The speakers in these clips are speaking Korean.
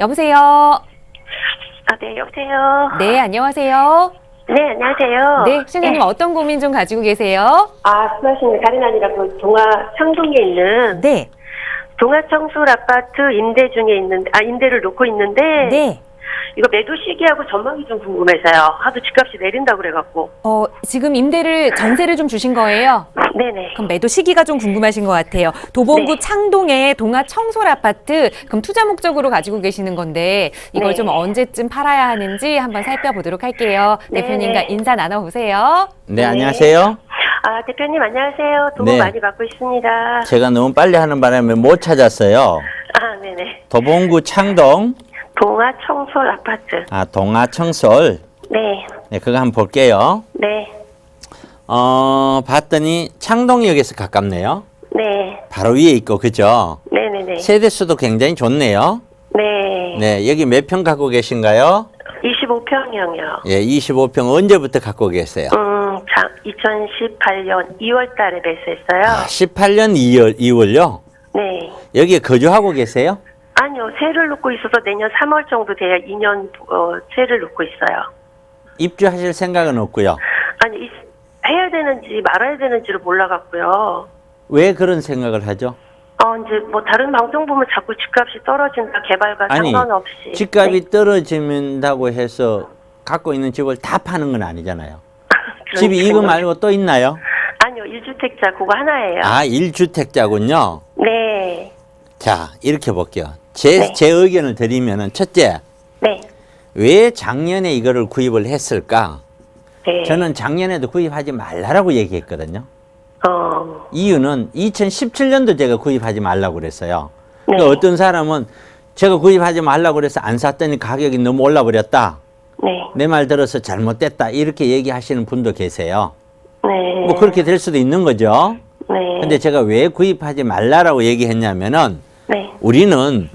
여보세요? 네, 여보세요. 네, 안녕하세요. 네, 안녕하세요. 네, 시청자님 어떤 고민 좀 가지고 계세요? 수고하십니다. 다른 아니라고 동화 창동에 있는 네. 동화청술 아파트 임대 중에 있는, 임대를 놓고 있는데, 네. 이거 매도 시기하고 전망이 좀 궁금해서요. 하도 집값이 내린다고 그래갖고. 지금 전세를 좀 주신 거예요? 네네. 그럼 매도 시기가 좀 궁금하신 것 같아요. 도봉구 네. 창동의 동아청솔 아파트, 그럼 투자 목적으로 가지고 계시는 건데, 이걸 네. 좀 언제쯤 팔아야 하는지 한번 살펴보도록 할게요. 네. 대표님과 인사 나눠보세요. 네, 안녕하세요. 대표님 안녕하세요. 도움 네. 많이 받고 있습니다. 제가 너무 빨리 하는 바람에 못 찾았어요. 네네. 도봉구 창동, 동화청솔 아파트. 동아청솔. 네. 네, 그거 한번 볼게요. 네. 봤더니 창동역에서 가깝네요. 네. 바로 위에 있고, 그죠? 네네네. 세대수도 굉장히 좋네요. 네. 네, 여기 몇 평 갖고 계신가요? 25평형이요. 예, 25평 언제부터 갖고 계세요? 2018년 2월 달에 매수했어요. 18년 2월요? 네. 여기에 거주하고 계세요? 아니요, 세를 놓고 있어서 내년 3월 정도 돼야 2년 세를 놓고 있어요. 입주하실 생각은 없고요. 아니, 해야 되는지 말아야 되는지를 몰라갖고요. 왜 그런 생각을 하죠? 이제 뭐 다른 방송 보면 자꾸 집값이 떨어진다, 개발과 아니, 상관없이. 집값이 네. 떨어진다고 해서 갖고 있는 집을 다 파는 건 아니잖아요. 그러니까요. 집이 이거 말고 또 있나요? 아니요, 1주택자 그거 하나예요. 1주택자군요. 네. 자, 이렇게 볼게요. 네. 제 의견을 드리면은, 첫째, 네. 왜 작년에 이거를 구입을 했을까? 네. 저는 작년에도 구입하지 말라고 얘기했거든요. 어, 이유는 2017년도 제가 구입하지 말라고 그랬어요. 네. 그러니까 어떤 사람은 제가 구입하지 말라고 그래서 안 샀더니 가격이 너무 올라 버렸다. 네. 내 말 들어서 잘못됐다. 이렇게 얘기하시는 분도 계세요. 네. 뭐 그렇게 될 수도 있는 거죠. 네. 근데 제가 왜 구입하지 말라라고 얘기했냐면은 네. 우리는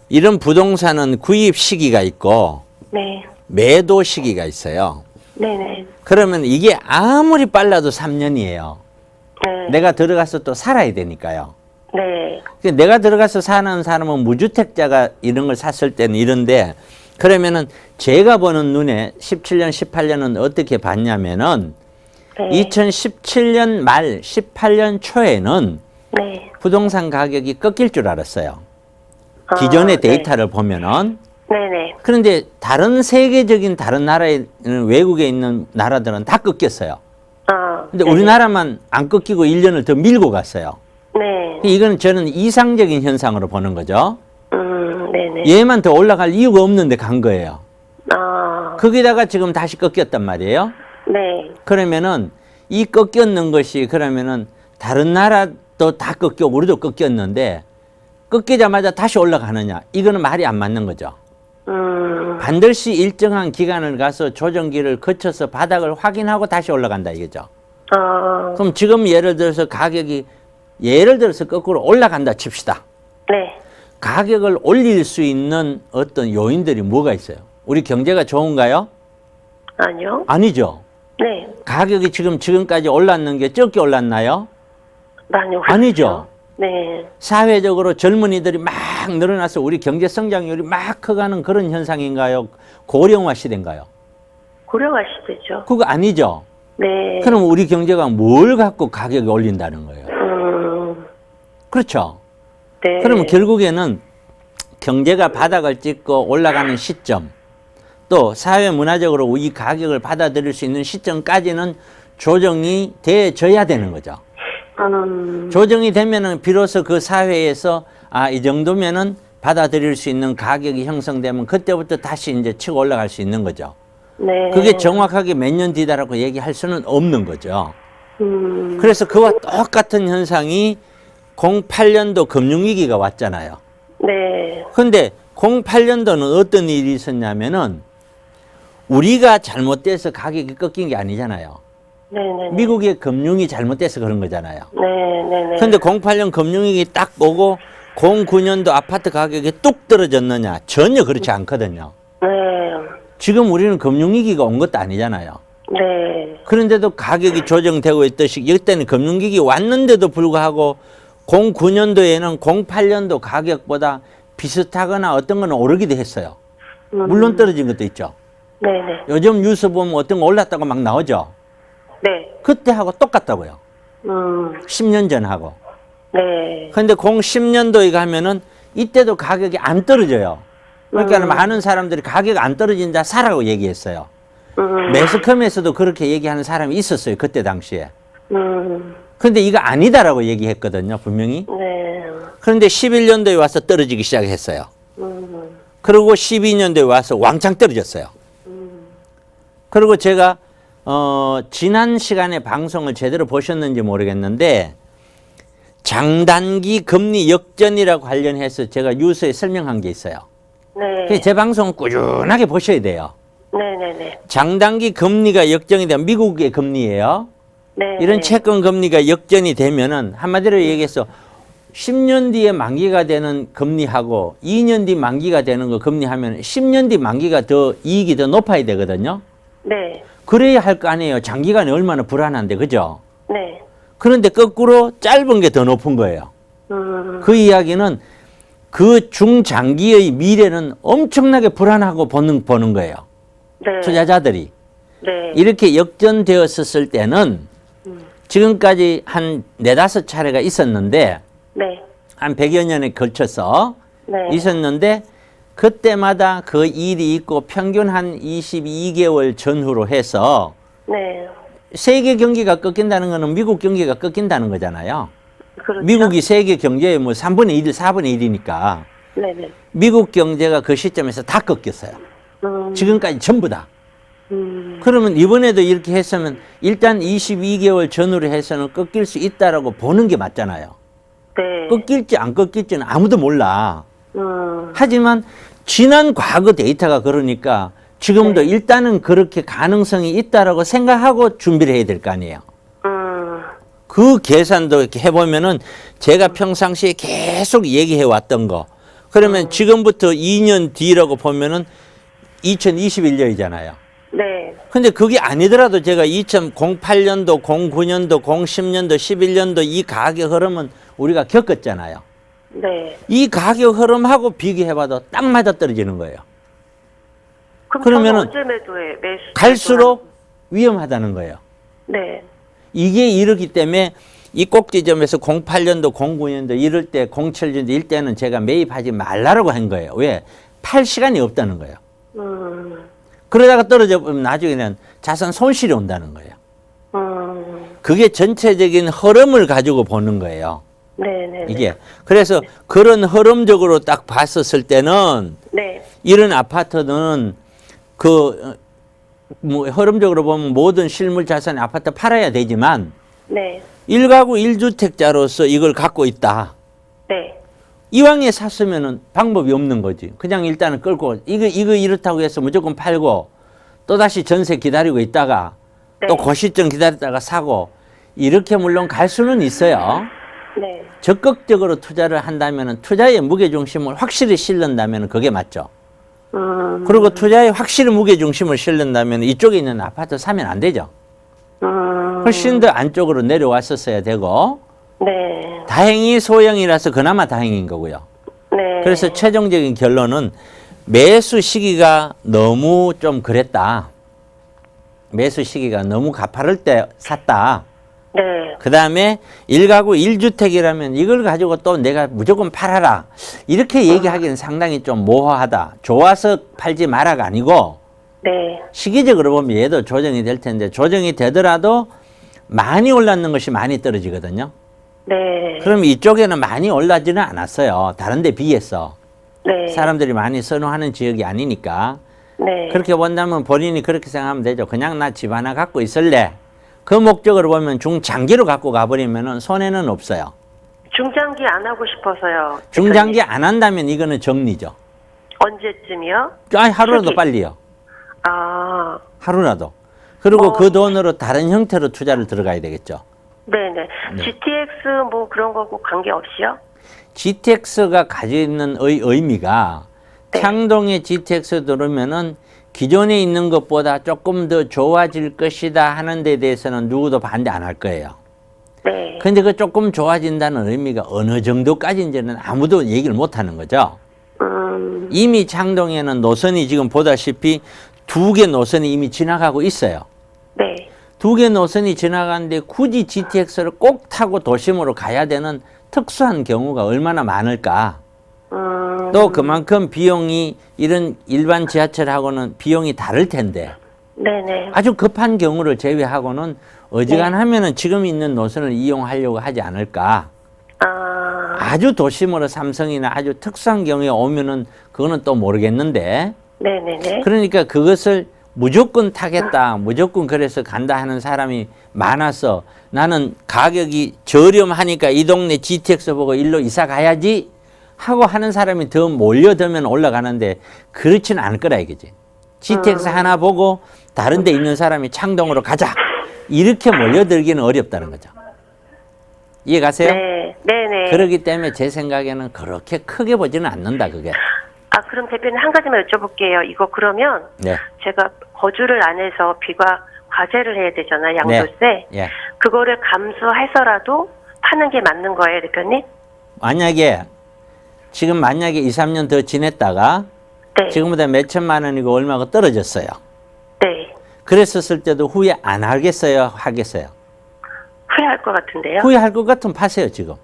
이런 부동산은 구입 시기가 있고 네. 매도 시기가 있어요. 네네. 그러면 이게 아무리 빨라도 3년이에요. 네. 내가 들어가서 또 살아야 되니까요. 네. 내가 들어가서 사는 사람은 무주택자가 이런 걸 샀을 때는 이런데, 그러면은 제가 보는 눈에 17년, 18년은 어떻게 봤냐면은 네. 2017년 말 18년 초에는 네. 부동산 가격이 꺾일 줄 알았어요. 기존의 데이터를 보면은. 네네. 그런데 다른 세계적인 다른 나라에, 외국에 있는 나라들은 다 꺾였어요. 근데 네네. 우리나라만 안 꺾이고 1년을 더 밀고 갔어요. 네. 이건 저는 이상적인 현상으로 보는 거죠. 네네. 얘만 더 올라갈 이유가 없는데 간 거예요. 아, 거기다가 지금 다시 꺾였단 말이에요. 네. 그러면은 이 꺾였는 것이, 그러면은 다른 나라도 다 꺾여 우리도 꺾였는데 꺾이자마자 다시 올라가느냐, 이거는 말이 안 맞는 거죠. 반드시 일정한 기간을 가서 조정기를 거쳐서 바닥을 확인하고 다시 올라간다 이거죠. 그럼 지금 예를 들어서 가격이 거꾸로 올라간다 칩시다. 네. 가격을 올릴 수 있는 어떤 요인들이 뭐가 있어요? 우리 경제가 좋은가요? 아니요. 아니죠. 네. 가격이 지금까지 올랐는 게 적게 올랐나요? 아니요. 아니죠. 네. 사회적으로 젊은이들이 막 늘어나서 우리 경제 성장률이 막 커가는 그런 현상인가요? 고령화 시대인가요? 고령화 시대죠. 그거 아니죠. 네. 그럼 우리 경제가 뭘 갖고 가격이 올린다는 거예요? 그렇죠. 네. 그러면 결국에는 경제가 바닥을 찍고 올라가는 시점, 또 사회 문화적으로 이 가격을 받아들일 수 있는 시점까지는 조정이 돼져야 되는 거죠. 조정이 되면은 비로소 그 사회에서 이 정도면은 받아들일 수 있는 가격이 형성되면 그때부터 다시 이제 치고 올라갈 수 있는 거죠. 네. 그게 정확하게 몇 년 뒤다라고 얘기할 수는 없는 거죠. 그래서 그와 똑같은 현상이 08년도 금융위기가 왔잖아요. 네. 근데 08년도는 어떤 일이 있었냐면은 우리가 잘못돼서 가격이 꺾인 게 아니잖아요. 네네. 미국의 금융이 잘못돼서 그런 거잖아요. 네네네. 근데 08년 금융위기 딱 오고 09년도 아파트 가격이 뚝 떨어졌느냐? 전혀 그렇지 않거든요. 네. 지금 우리는 금융위기가 온 것도 아니잖아요. 네. 그런데도 가격이 조정되고 있듯이 이때는 금융위기 왔는데도 불구하고 09년도에는 08년도 가격보다 비슷하거나 어떤 거는 오르기도 했어요. 물론 떨어진 것도 있죠. 네네. 요즘 뉴스 보면 어떤 거 올랐다고 막 나오죠. 네. 그때하고 똑같다고요. 10년 전하고. 네. 근데 10년도에 가면은 이때도 가격이 안 떨어져요. 그러니까 많은 사람들이 가격 안 떨어진다 사라고 얘기했어요. 매스컴에서도 그렇게 얘기하는 사람이 있었어요. 그때 당시에. 근데 이거 아니다라고 얘기했거든요. 분명히. 네. 그런데 11년도에 와서 떨어지기 시작했어요. 그리고 12년도에 와서 왕창 떨어졌어요. 그리고 제가 지난 시간에 방송을 제대로 보셨는지 모르겠는데 장단기 금리 역전이라고 관련해서 제가 뉴스에 설명한 게 있어요. 네. 제 방송은 꾸준하게 보셔야 돼요. 네네네. 장단기 금리가 역전이 되면 미국의 금리예요. 네. 이런 채권 금리가 역전이 되면은 한마디로 얘기해서 10년 뒤에 만기가 되는 금리하고 2년 뒤 만기가 되는 거 금리하면 10년 뒤 만기가 더 이익이 더 높아야 되거든요. 네. 그래야 할 거 아니에요. 장기간에 얼마나 불안한데, 그죠? 네. 그런데 거꾸로 짧은 게 더 높은 거예요. 그 이야기는 그 중장기의 미래는 엄청나게 불안하고 보는 거예요. 네. 투자자들이. 네. 이렇게 역전되었을 때는 지금까지 한 4-5차례가 있었는데 네. 한 100여 년에 걸쳐서 네. 있었는데 그때마다 그 일이 있고 평균 한 22개월 전후로 해서 네. 세계 경기가 꺾인다는 거는 미국 경기가 꺾인다는 거잖아요. 그렇죠. 미국이 세계 경제의 뭐 3분의 1, 4분의 1이니까 네네. 미국 경제가 그 시점에서 다 꺾였어요. 지금까지 전부 다. 그러면 이번에도 이렇게 했으면 일단 22개월 전후로 해서는 꺾일 수 있다라고 보는 게 맞잖아요. 네. 꺾일지 안 꺾일지는 아무도 몰라. 하지만 지난 과거 데이터가 그러니까 지금도 일단은 그렇게 가능성이 있다라고 생각하고 준비를 해야 될 거 아니에요. 그 계산도 이렇게 해보면은 제가 평상시에 계속 얘기해 왔던 거. 그러면 지금부터 2년 뒤라고 보면은 2021년이잖아요. 네. 근데 그게 아니더라도 제가 2008년도, 09년도, 010년도, 11년도 이 가격 흐름은 우리가 겪었잖아요. 네. 이 가격 흐름하고 비교해봐도 딱 맞아 떨어지는 거예요. 그럼 그러면은 저는 언제 매수? 갈수록 위험하다는 거예요. 네. 이게 이렇기 때문에 이 꼭지점에서 08년도, 09년도 이럴 때 07년도 이럴 때는 제가 매입하지 말라고 한 거예요. 왜? 팔 시간이 없다는 거예요. 그러다가 떨어져 보면 나중에는 자산 손실이 온다는 거예요. 그게 전체적인 흐름을 가지고 보는 거예요. 네네. 이게. 그래서 그런 흐름적으로 딱 봤었을 때는 네. 이런 아파트는 뭐 흐름적으로 보면 모든 실물 자산의 아파트 팔아야 되지만 네. 1가구 1주택자로서 이걸 갖고 있다. 네. 이왕에 샀으면은 방법이 없는 거지. 그냥 일단은 끌고 이거 이렇다고 해서 무조건 팔고 또다시 전세 기다리고 있다가 네. 또 그 시점 기다렸다가 사고 이렇게 물론 갈 수는 있어요. 네. 적극적으로 투자를 한다면은 투자의 무게중심을 확실히 실른다면 그게 맞죠. 그리고 투자에 확실히 무게중심을 실른다면 이쪽에 있는 아파트 사면 안 되죠. 훨씬 더 안쪽으로 내려왔었어야 되고 네. 다행히 소형이라서 그나마 다행인 거고요. 네. 그래서 최종적인 결론은 매수 시기가 너무 좀 그랬다. 매수 시기가 너무 가파를 때 샀다. 네. 그 다음에 1가구 1주택이라면 이걸 가지고 또 내가 무조건 팔아라. 이렇게 얘기하기는 상당히 좀 모호하다. 좋아서 팔지 마라가 아니고 네. 시기적으로 보면 얘도 조정이 될 텐데 조정이 되더라도 많이 올랐는 것이 많이 떨어지거든요. 네. 그럼 이쪽에는 많이 올라지는 않았어요. 다른 데 비해서. 네. 사람들이 많이 선호하는 지역이 아니니까. 네. 그렇게 본다면 본인이 그렇게 생각하면 되죠. 그냥 나 집 하나 갖고 있을래. 그 목적으로 보면 중장기로 갖고 가버리면 손해는 없어요. 중장기 안 하고 싶어서요. 중장기 안 한다면 이거는 정리죠. 언제쯤이요? 하루라도 시기. 빨리요. 아. 하루라도. 그리고 그 돈으로 다른 형태로 투자를 들어가야 되겠죠. 네네. GTX 뭐 그런 거고 관계없이요? GTX가 가지고 있는 의미가 네. 창동에 GTX 들어오면은 기존에 있는 것보다 조금 더 좋아질 것이다 하는 데 대해서는 누구도 반대 안 할 거예요. 네. 근데 그 조금 좋아진다는 의미가 어느 정도까지인지는 아무도 얘기를 못 하는 거죠. 이미 창동에는 노선이 지금 보다시피 2개 노선이 이미 지나가고 있어요. 네. 2개 노선이 지나가는데 굳이 GTX를 꼭 타고 도심으로 가야 되는 특수한 경우가 얼마나 많을까. 또 그만큼 비용이 이런 일반 지하철하고는 비용이 다를 텐데 네네. 아주 급한 경우를 제외하고는 어지간하면은 지금 있는 노선을 이용하려고 하지 않을까. 아주 도심으로 삼성이나 아주 특수한 경우에 오면은 그거는 또 모르겠는데. 네네네. 그러니까 그것을 무조건 타겠다, 무조건 그래서 간다 하는 사람이 많아서 나는 가격이 저렴하니까 이 동네 GTX 보고 일로 이사 가야지 하고 하는 사람이 더 몰려들면 올라가는데 그렇지는 않을 거라 이거지. GTX 하나 보고 다른 데 있는 사람이 창동으로 가자. 이렇게 몰려들기는 어렵다는 거죠. 이해 가세요? 네. 네네. 그렇기 때문에 제 생각에는 그렇게 크게 보지는 않는다, 그게. 그럼 대표님 한 가지만 여쭤볼게요. 이거 그러면 네. 제가 거주를 안 해서 비과 과세를 해야 되잖아요. 양도세. 예. 그거를 감수해서라도 파는 게 맞는 거예요, 대표님? 만약에 2, 3년 더 지냈다가 네. 지금보다 몇 천만 원이고 얼마가 떨어졌어요. 네. 그랬었을 때도 후회 안 하겠어요? 하겠어요? 후회할 것 같은데요. 후회할 것 같으면 파세요, 지금.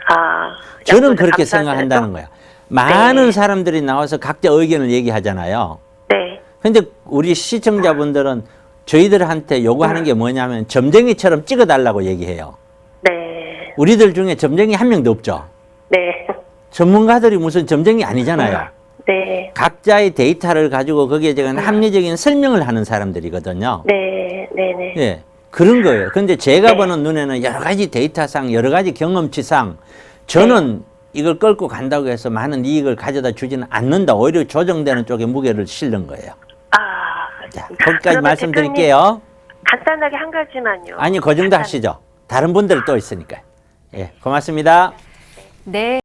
양도세 저는 그렇게 감수하더라도? 생각한다는 거야. 많은 네. 사람들이 나와서 각자 의견을 얘기하잖아요. 네. 근데 우리 시청자분들은 저희들한테 요구하는 게 뭐냐면 점쟁이처럼 찍어달라고 얘기해요. 네. 우리들 중에 점쟁이 한 명도 없죠. 네. 전문가들이 무슨 점쟁이 아니잖아요. 네. 각자의 데이터를 가지고 거기에 제가 합리적인 설명을 하는 사람들이거든요. 네. 네네. 예, 그런 거예요. 근데 제가 네. 보는 눈에는 여러 가지 데이터상, 여러 가지 경험치상 저는 이걸 끌고 간다고 해서 많은 이익을 가져다 주지는 않는다. 오히려 조정되는 쪽에 무게를 실는 거예요. 자, 거기까지 그러면 말씀드릴게요. 간단하게 한 가지만요. 아니, 그 정도 하시죠. 다른 분들 또 있으니까. 예, 고맙습니다. 네.